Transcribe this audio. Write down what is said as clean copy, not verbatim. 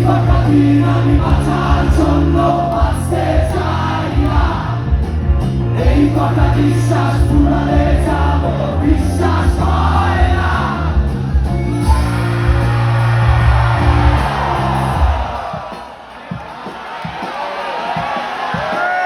কটা দিন আমি বাঁচার জন্য বাঁচতে চাই না। এই কটা বিশ্বাস ফুরালে যাব বিশ্বাস